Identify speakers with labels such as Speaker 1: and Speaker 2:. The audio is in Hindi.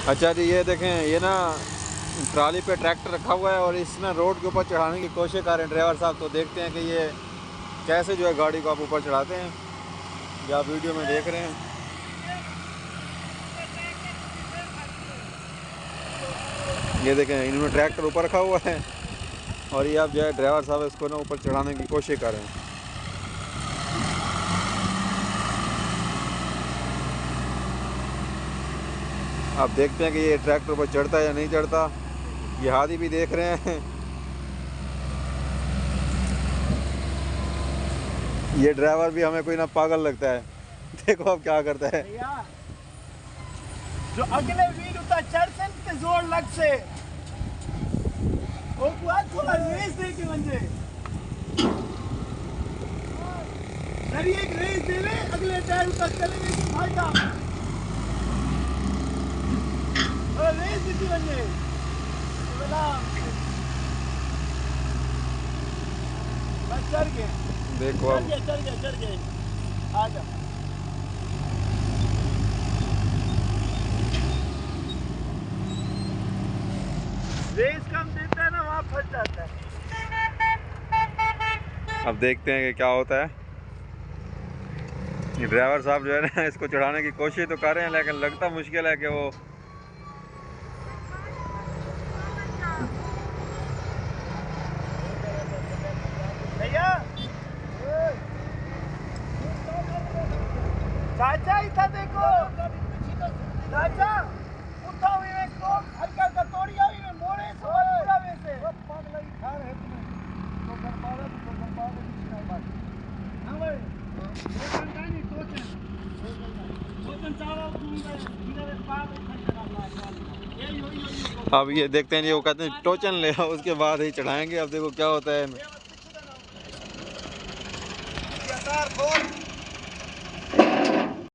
Speaker 1: अच्छा जी, ये देखें, ये ना ट्राली पे ट्रैक्टर रखा हुआ है और इस ना रोड के ऊपर चढ़ाने की कोशिश कर रहे हैं ड्राइवर साहब। तो देखते हैं कि ये कैसे जो है गाड़ी को आप ऊपर चढ़ाते हैं। ये आप वीडियो में देख रहे हैं। ये देखें, इन्होंने ट्रैक्टर ऊपर रखा हुआ है और ये आप जो है ड्राइवर साहब इसको ना ऊपर चढ़ाने की कोशिश कर रहे हैं। आप देखते हैं कि ये ट्रैक्टर ऊपर चढ़ता है या नहीं चढ़ता। ये हाथी भी देख रहे हैं। ये ड्राइवर भी हमें कोई ना पागल लगता है। देखो अब क्या करता है।
Speaker 2: जो अगले वीर उता चढ़सन ते जोर लग से ओ बुआ थोड़ा रेस दे के वंजे सरी एक रेस देवे अगले टायर उता चलेंगे कि भाई साहब और रेस दी वंजे बोला बस चढ़ गए।
Speaker 1: देखो अब
Speaker 2: चढ़ गए आ जा। रेस कम देता है ना, वहाँ फंस जाता है।
Speaker 1: अब देखते हैं कि क्या होता है। ये ड्राइवर साहब जो है ना इसको चढ़ाने की कोशिश तो कर रहे हैं, लेकिन लगता मुश्किल है कि वो
Speaker 2: भैया चाचा इधर देखो, चाचा उठा हुई में को हल्का सा तोड़ी आई में मोड़े सो पूरा वैसे वो पाग लगी खार है तुम्हें तो कर पावे कुछ नहीं बात। हां भाई वो नहीं सोचन चावल दूंगा इधर पाग खंडा मार यही
Speaker 1: अब ये देखते हैं जी, वो कहते हैं टोचन ले आओ, उसके बाद ही चढ़ाएंगे। अब देखो क्या होता है।